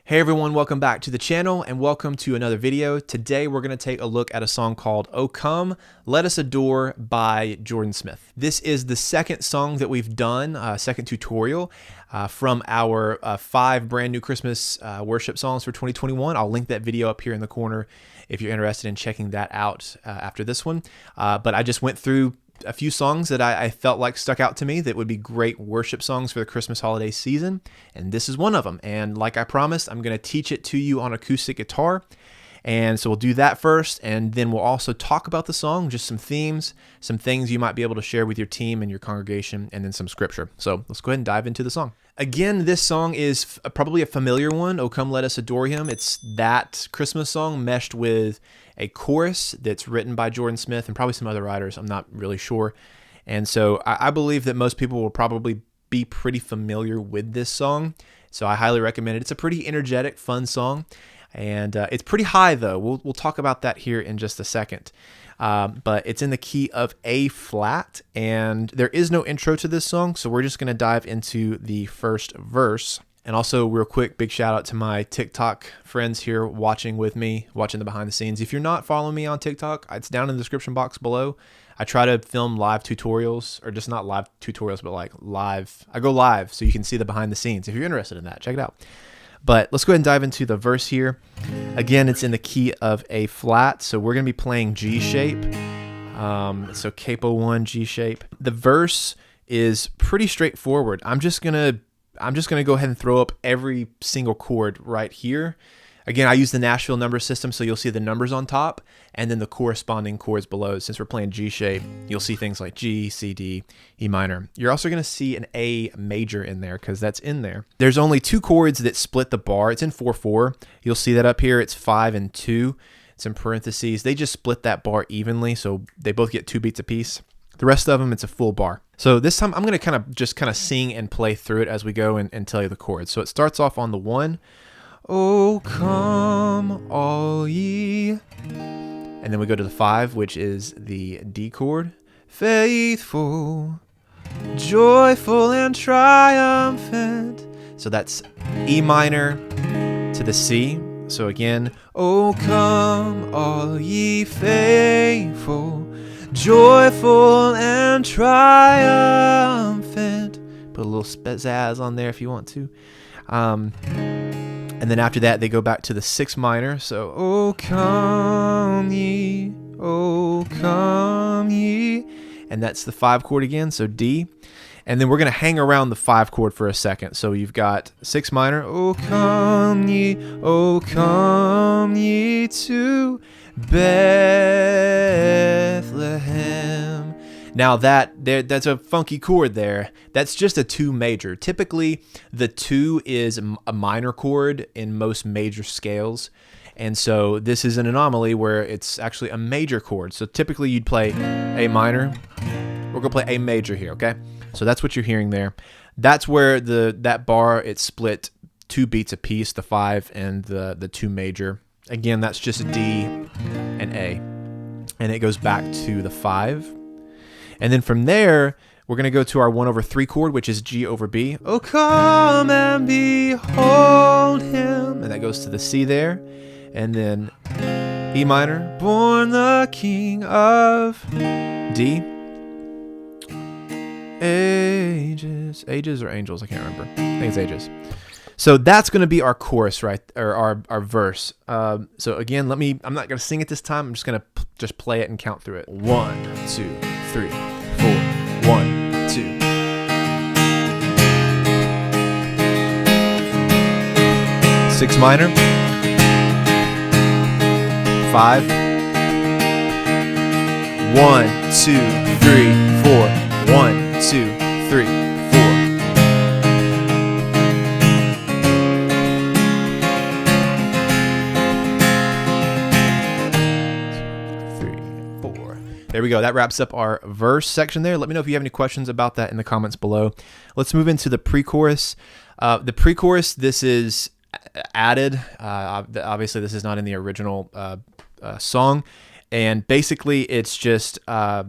Hey everyone, welcome back to the channel and welcome to another video. Today we're going to take a look at a song called "Oh Come, Let Us Adore" by Jordan Smith. This is the second song that we've done, second tutorial from our 5 brand new Christmas worship songs for 2021. I'll link that video up here in the corner if you're interested in checking that out after this one. But I just went through a few songs that I felt like stuck out to me that would be great worship songs for the Christmas holiday season, and this is one of them. And like I promised, I'm going to teach it to you on acoustic guitar, and so we'll do that first, and then we'll also talk about the song, just some themes, some things you might be able to share with your team and your congregation, and then some scripture. So let's go ahead and dive into the song. Again, this song is probably a familiar one, "Oh Come, Let Us Adore Him." It's that Christmas song meshed with a chorus that's written by Jordan Smith and probably some other writers. I'm not really sure. And so I believe that most people will probably be pretty familiar with this song. So I highly recommend it. It's a pretty energetic, fun song. And it's pretty high, though. We'll talk about that here in just a second. But it's in the key of A flat, and there is no intro to this song, so we're just going to dive into the first verse. And also, real quick, big shout out to my TikTok friends here watching with me, watching the behind the scenes. If you're not following me on TikTok, it's down in the description box below. I try to film live tutorials, or just not live tutorials, but like live. I go live so you can see the behind the scenes. If you're interested in that, check it out. But let's go ahead and dive into the verse here. Again, it's in the key of A flat, so we're going to be playing G shape. So capo 1, G shape. The verse is pretty straightforward. I'm just gonna go ahead and throw up every single chord right here. Again, I use the Nashville number system, so you'll see the numbers on top and then the corresponding chords below. Since we're playing G shape, you'll see things like G, C, D, E minor. You're also going to see an A major in there because that's in there. There's only 2 chords that split the bar. It's in 4/4. You'll see that up here. It's 5 and 2. It's in parentheses. They just split that bar evenly, so they both get 2 beats apiece. The rest of them, it's a full bar. So this time I'm going to kind of sing and play through it as we go and tell you the chords. So it starts off on the 1. Oh, come all ye. And then we go to the 5, which is the D chord. Faithful, joyful, and triumphant. So that's E minor to the C. So again, oh, come all ye faithful, joyful, and triumphant. Put a little pizzazz on there if you want to. And then after that, they go back to the 6 minor. So, oh, come ye, oh, come ye. And that's the 5 chord again, so D. And then we're going to hang around the 5 chord for a second. So you've got 6 minor, oh, come ye to Bethlehem. Now that's a funky chord there. That's just a 2 major. Typically, the 2 is a minor chord in most major scales. And so this is an anomaly where it's actually a major chord. So typically you'd play A minor. We're going to play A major here, okay? So that's what you're hearing there. That's where that bar, it's split 2 beats apiece, the 5 and the 2 major. Again, that's just D and A. And it goes back to the 5. And then from there, we're going to go to our 1/3 chord, which is G over B. Oh, come and behold him. And that goes to the C there. And then E minor, born the King of D. Ages or angels, I can't remember. I think it's ages. So that's going to be our chorus, right? Or our verse. So again, I'm not going to sing it this time. I'm just going to just play it and count through it. 1, 2, 3, 4. 1, 2. Six minor. 5. 1, 2, 3, 4. 1, 2, 3, 4. 3, 4. There we go. That wraps up our verse section there. Let me know if you have any questions about that in the comments below. Let's move into the pre-chorus. The pre-chorus, this is added. Obviously, this is not in the original song. And basically, it's just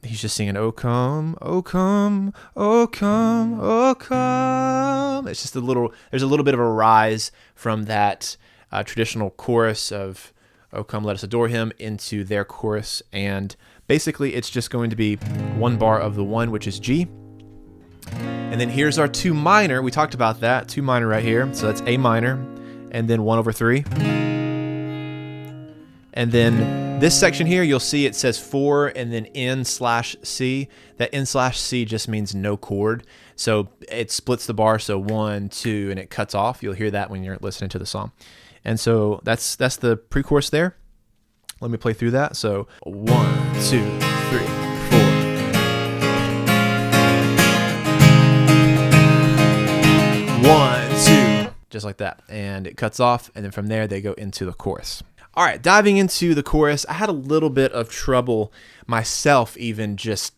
he's just singing, "Oh come, oh come, oh come, oh come." It's just there's a little bit of a rise from that traditional chorus of "Oh come, let us adore him" into their chorus. And basically, it's just going to be one bar of the one, which is G. And then here's our 2 minor. We talked about that, 2 minor right here. So that's A minor, and then 1/3. And then this section here, you'll see it says 4 and then N/C. That N/C just means no chord. So it splits the bar, so 1, 2, and it cuts off. You'll hear that when you're listening to the song. And so that's the pre-chorus there. Let me play through that. So 1, 2, 3, 4. 1, 2, just like that. And it cuts off, and then from there they go into the chorus. All right, diving into the chorus, I had a little bit of trouble myself even just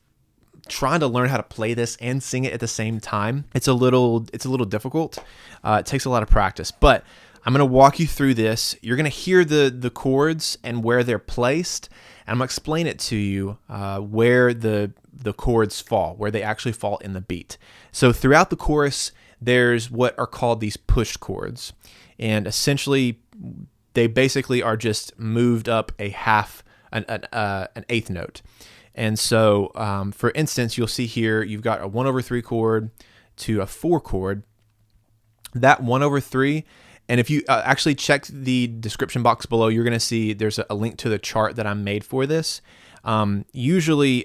trying to learn how to play this and sing it at the same time. It's a little difficult. It takes a lot of practice, but I'm going to walk you through this. You're going to hear the chords and where they're placed, and I'm going to explain it to you where the chords fall, where they actually fall in the beat. So throughout the chorus, there's what are called these push chords, and essentially they basically are just moved up an eighth note. And so, for instance, you'll see here you've got a 1/3 chord to a 4 chord. That 1/3, and if you actually check the description box below, you're going to see there's a link to the chart that I made for this. Usually,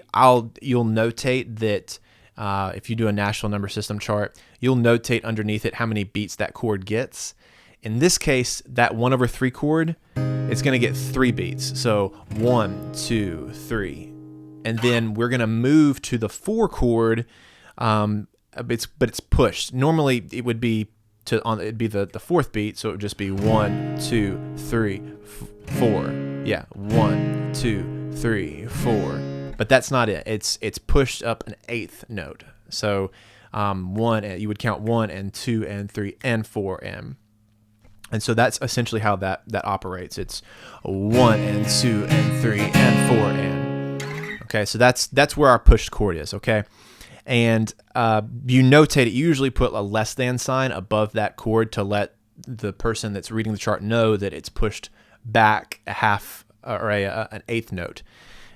you'll notate that if you do a national number system chart, you'll notate underneath it how many beats that chord gets. In this case, that 1/3 chord, it's going to get 3 beats. So 1, 2, 3. And then we're going to move to the 4 chord, but it's pushed. Normally, it would be it'd be the 4th beat, so it would just be 1, 2, 3, 4. Yeah, 1, 2, 3, 4. But that's not it. It's pushed up an 8th note. So you would count 1 and 2 and 3 and 4 and so that's essentially how that operates. It's 1 and 2 and 3 and 4 and. Okay, so that's where our pushed chord is. Okay, and you notate it. You usually put a less than sign above that chord to let the person that's reading the chart know that it's pushed back a half or an 8th note.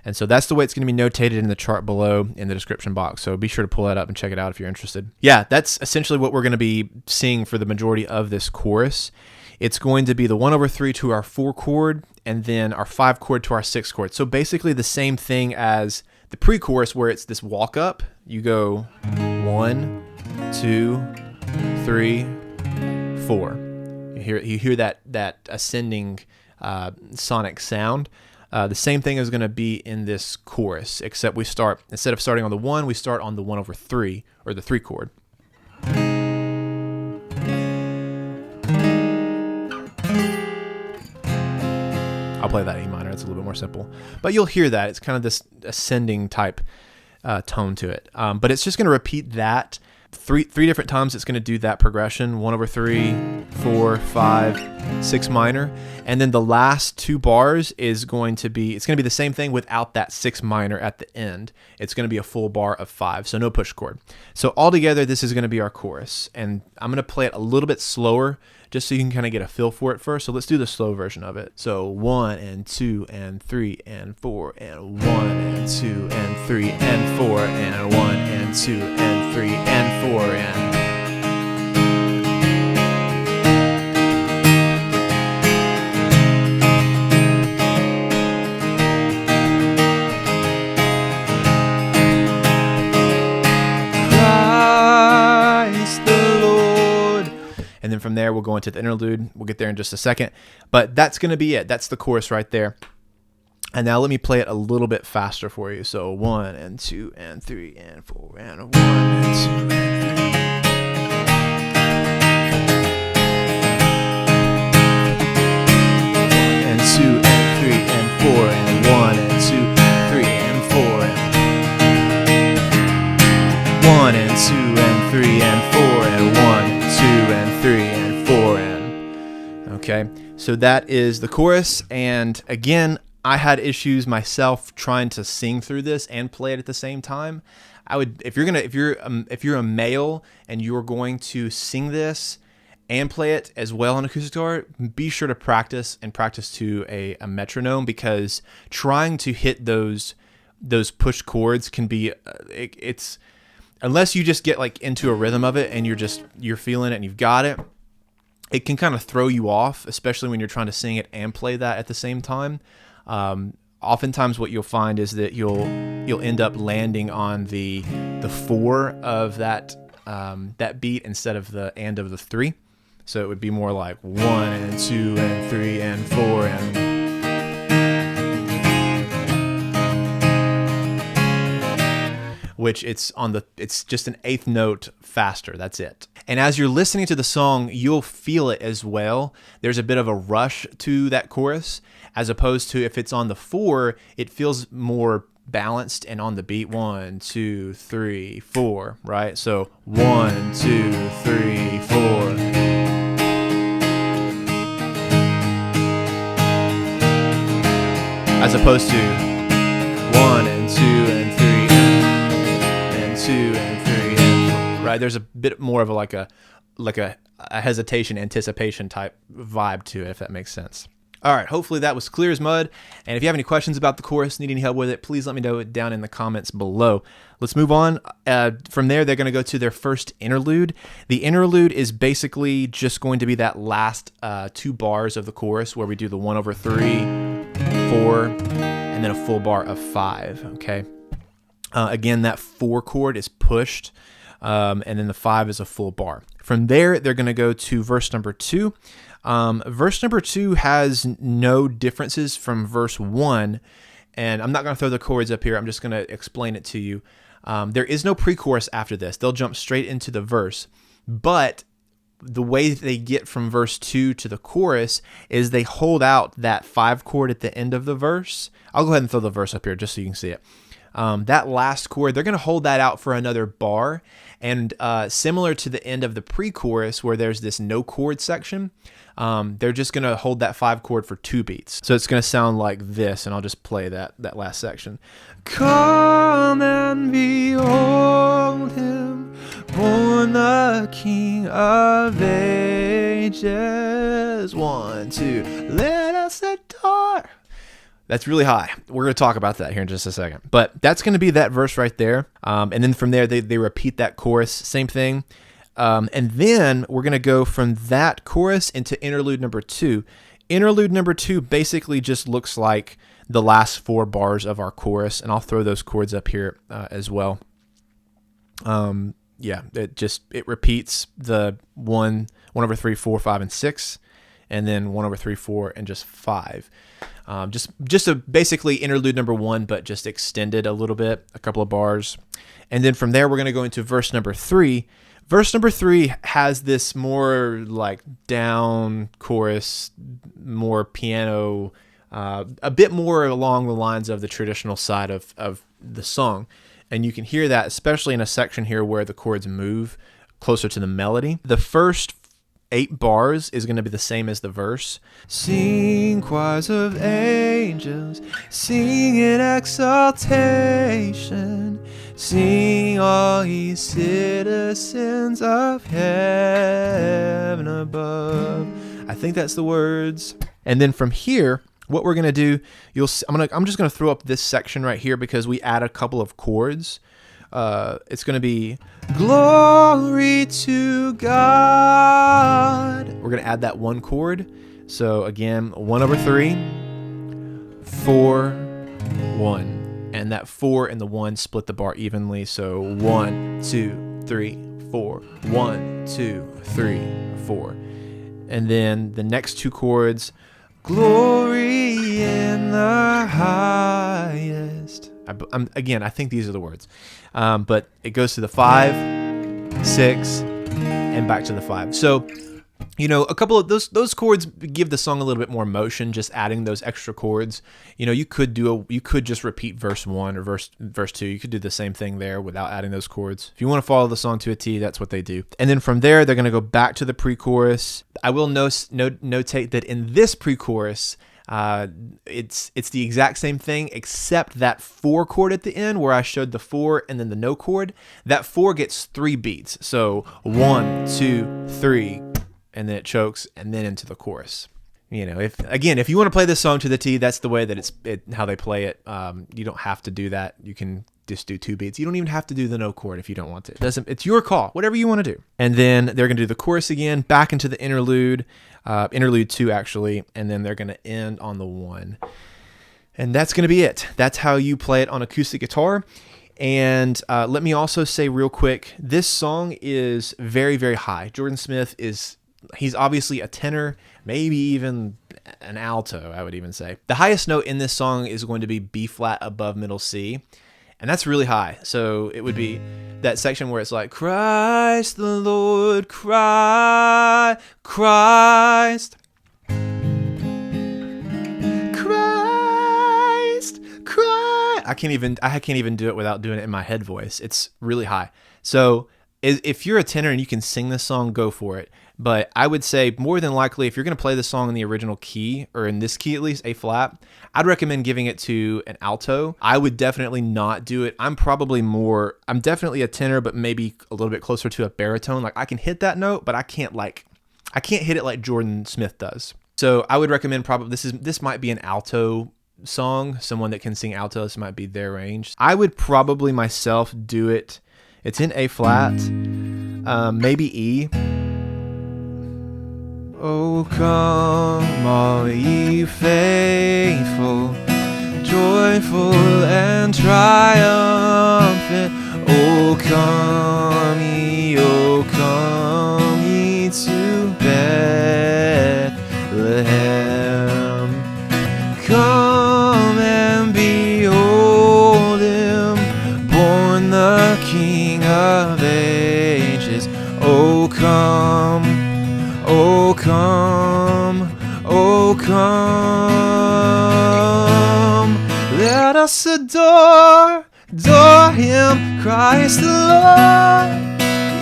And so that's the way it's going to be notated in the chart below in the description box. So be sure to pull that up and check it out if you're interested. Yeah, that's essentially what we're going to be seeing for the majority of this chorus. It's going to be the 1/3 to our 4 chord, and then our 5 chord to our 6 chord. So basically the same thing as the pre-chorus where it's this walk up. You go 1, 2, 3, 4. You hear that ascending sonic sound. The same thing is going to be in this chorus, except instead of starting on the 1, we start on the 1/3 or the 3 chord. I'll play that A minor. It's a little bit more simple, but you'll hear that it's kind of this ascending type tone to it. But it's just going to repeat that three different times. It's going to do that progression: 1/3, 4, 5, 6 minor, and then the last 2 bars it's going to be the same thing without that 6 minor at the end. It's going to be a full bar of 5, so no push chord. So altogether, this is going to be our chorus, and I'm going to play it a little bit slower just so you can kind of get a feel for it first. So let's do the slow version of it. So 1 and 2 and 3 and 4 and 1 and 2 and 3 and 4 and 1 and 2 and 3 and 4 and. And then from there, we'll go into the interlude. We'll get there in just a second. But that's going to be it. That's the chorus right there. And now let me play it a little bit faster for you. So 1 and 2 and 3 and 4 and 1 and 2 and 3. And 2 and 3 and 4 and 1 and 2, 3 and 4 and 1 and 2 and 3 and 4 and 1 and 2 and 3 and 4 and. Okay, so that is the chorus. And again, I had issues myself trying to sing through this and play it at the same time. I would, if you're a male and you're going to sing this and play it as well on acoustic guitar, be sure to practice to a metronome, because trying to hit those push chords can be it's unless you just get like into a rhythm of it and you're feeling it and you've got it, it can kind of throw you off, especially when you're trying to sing it and play that at the same time. Oftentimes what you'll find is that you'll end up landing on the 4 of that beat instead of the and of the 3. So it would be more like 1 and 2 and 3 and 4 and which it's just an 8th note faster. That's it. And as you're listening to the song, you'll feel it as well. There's a bit of a rush to that chorus, as opposed to if it's on the 4, it feels more balanced and on the beat. 1, 2, 3, 4, right? So 1, 2, 3, 4. As opposed to 1 and 2 and 3 and 2 and 3 and 4, right? There's a bit more of a hesitation, anticipation type vibe to it, if that makes sense. All right, hopefully that was clear as mud. And if you have any questions about the chorus, need any help with it, please let me know it down in the comments below. Let's move on. From there, they're going to go to their first interlude. The interlude is basically just going to be that last 2 bars of the chorus where we do the 1/3, 4, and then a full bar of 5, okay? Again, that 4 chord is pushed, and then the 5 is a full bar. From there, they're going to go to verse number 2. Verse number 2 has no differences from verse 1, and I'm not going to throw the chords up here. I'm just going to explain it to you. There is no pre-chorus after this. They'll jump straight into the verse, but the way they get from verse 2 to the chorus is they hold out that 5 chord at the end of the verse. I'll go ahead and throw the verse up here just so you can see it. That last chord, they're going to hold that out for another bar, and similar to the end of the pre-chorus where there's this no chord section, they're just going to hold that 5 chord for 2 beats. So it's going to sound like this, and I'll just play that last section. Come and behold him, born the King of ages. 1, 2, let us adore. That's really high. We're going to talk about that here in just a second. But that's going to be that verse right there. And then from there, they repeat that chorus. Same thing. And then we're going to go from that chorus into interlude number 2. Interlude number 2 basically just looks like the last 4 bars of our chorus. And I'll throw those chords up here as well. Yeah, it repeats the 1/3, 4, 5, and 6. And then 1/3, 4, and just 5. Just a basically interlude number 1, but just extended a little bit, a couple of bars. And then from there, we're going to go into verse number 3. Verse number 3 has this more like down chorus, more piano, a bit more along the lines of the traditional side of the song. And you can hear that, especially in a section here where the chords move closer to the melody. The first 8 bars is going to be the same as the verse. Sing choirs of angels, sing in exaltation, sing all ye citizens of heaven above. I think that's the words. And then from here, what we're going to do, I'm just going to throw up this section right here because we add a couple of chords. It's going to be glory to God. We're going to add that 1 chord. So again, 1/3, 4, 1. And that 4 and the 1 split the bar evenly. So 1, 2, 3, 4. 1, 2, 3, 4. And then the next 2 chords, glory in the highest. I think these are the words. But it goes to the 5, 6, and back to the 5. So, a couple of those chords give the song a little bit more motion, just adding those extra chords. You could just repeat verse 1 or verse 2. You could do the same thing there without adding those chords. If you want to follow the song to a T, that's what they do. And then from there, they're going to go back to the pre-chorus. I will notate that in this pre-chorus, It's the exact same thing, except that 4 chord at the end where I showed the 4 and then the no chord, that 4 gets 3 beats. So 1, 2, 3, and then it chokes and then into the chorus. You know, if you want to play this song to the T, that's the way that how they play it. You don't have to do that. You can just do 2 beats. You don't even have to do the no chord if you don't want to. It's your call, whatever you want to do. And then they're going to do the chorus again, back into the interlude, interlude 2 actually, and then they're going to end on the 1. And that's going to be it. That's how you play it on acoustic guitar. And let me also say real quick, this song is very, very high. Jordan Smith he's obviously a tenor, maybe even an alto, I would even say. The highest note in this song is going to be B flat above middle C, and that's really high. So it would be that section where it's like, Christ the Lord, Christ, Christ, Christ, Christ. I can't even do it without doing it in my head voice. It's really high. So if you're a tenor and you can sing this song, go for it. But I would say more than likely, if you're going to play the song in the original key, or in this key at least, A flat, I'd recommend giving it to an alto. I would definitely not do it. I'm definitely a tenor, but maybe a little bit closer to a baritone. Like I can hit that note, but I can't hit it like Jordan Smith does. So I would recommend this might be an alto song. Someone that can sing alto, this might be their range. I would probably myself do it. It's in A flat, maybe E. Oh, come, all ye faithful, joyful and triumphant. Oh, come ye to Bethlehem. Come and behold him, born the King of ages. Oh, come. Oh, come, oh, come, let us adore him. Christ the Lord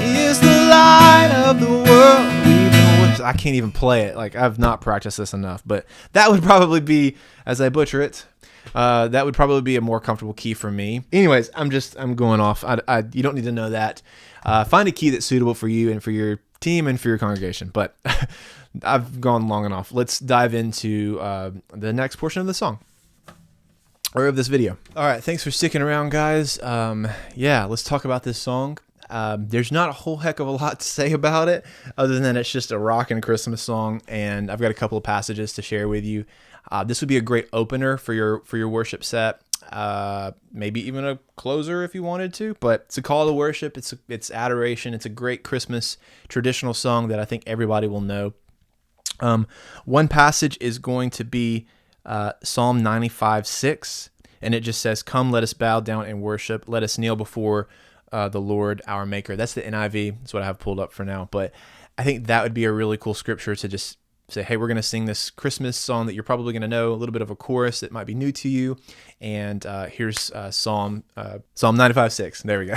is the light of the world. I can't even play it. Like, I've not practiced this enough, but that would probably be, as I butcher it, that would probably be a more comfortable key for me. Anyways, I'm going off. You don't need to know that. Find a key that's suitable for you and for your team and for your congregation. But I've gone long enough. Let's dive into the next portion of the song, or of this video. All right, thanks for sticking around, guys. Yeah, let's talk about this song. There's not a whole heck of a lot to say about it, other than it's just a rockin' Christmas song, and I've got a couple of passages to share with you. This would be a great opener for your worship set. Maybe even a closer if you wanted to, but it's a call to worship. It's adoration. It's a great Christmas traditional song that I think everybody will know. One passage is going to be Psalm 95:6, and it just says, "Come, let us bow down and worship. Let us kneel before the Lord our Maker." That's the NIV. That's what I have pulled up for now. But I think that would be a really cool scripture to just say, hey, we're going to sing this Christmas song that you're probably going to know, a little bit of a chorus that might be new to you. And here's Psalm 95:6. There we go.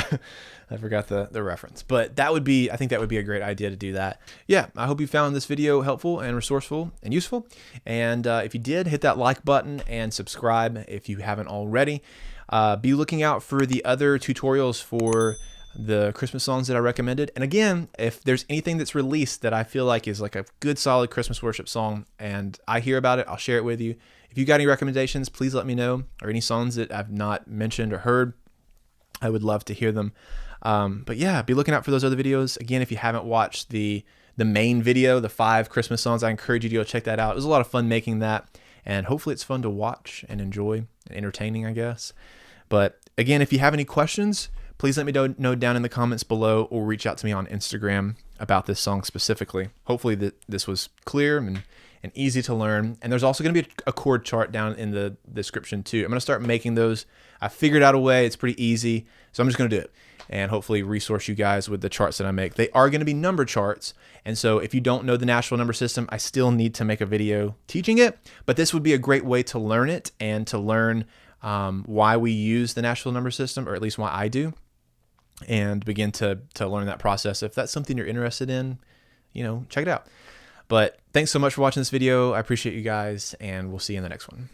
I forgot the reference. But I think that would be a great idea to do that. Yeah, I hope you found this video helpful and resourceful and useful. And if you did, hit that like button and subscribe if you haven't already. Be looking out for the other tutorials for the Christmas songs that I recommended. And again, if there's anything that's released that I feel like is like a good solid Christmas worship song and I hear about it, I'll share it with you. If you got any recommendations, please let me know, or any songs that I've not mentioned or heard. I would love to hear them. But yeah, be looking out for those other videos. Again, if you haven't watched the main video, the 5 Christmas songs, I encourage you to go check that out. It was a lot of fun making that, and hopefully it's fun to watch and enjoy and entertaining, I guess. But again, if you have any questions, please let me know down in the comments below, or reach out to me on Instagram about this song specifically. Hopefully this was clear and easy to learn. And there's also going to be a chord chart down in the description too. I'm going to start making those. I figured out a way. It's pretty easy. So I'm just going to do it and hopefully resource you guys with the charts that I make. They are going to be number charts. And so if you don't know the Nashville number system, I still need to make a video teaching it. But this would be a great way to learn it and to learn why we use the Nashville number system, or at least why I do, and begin to learn that process. If that's something you're interested in, check it out. But thanks so much for watching this video. I appreciate you guys, and we'll see you in the next one.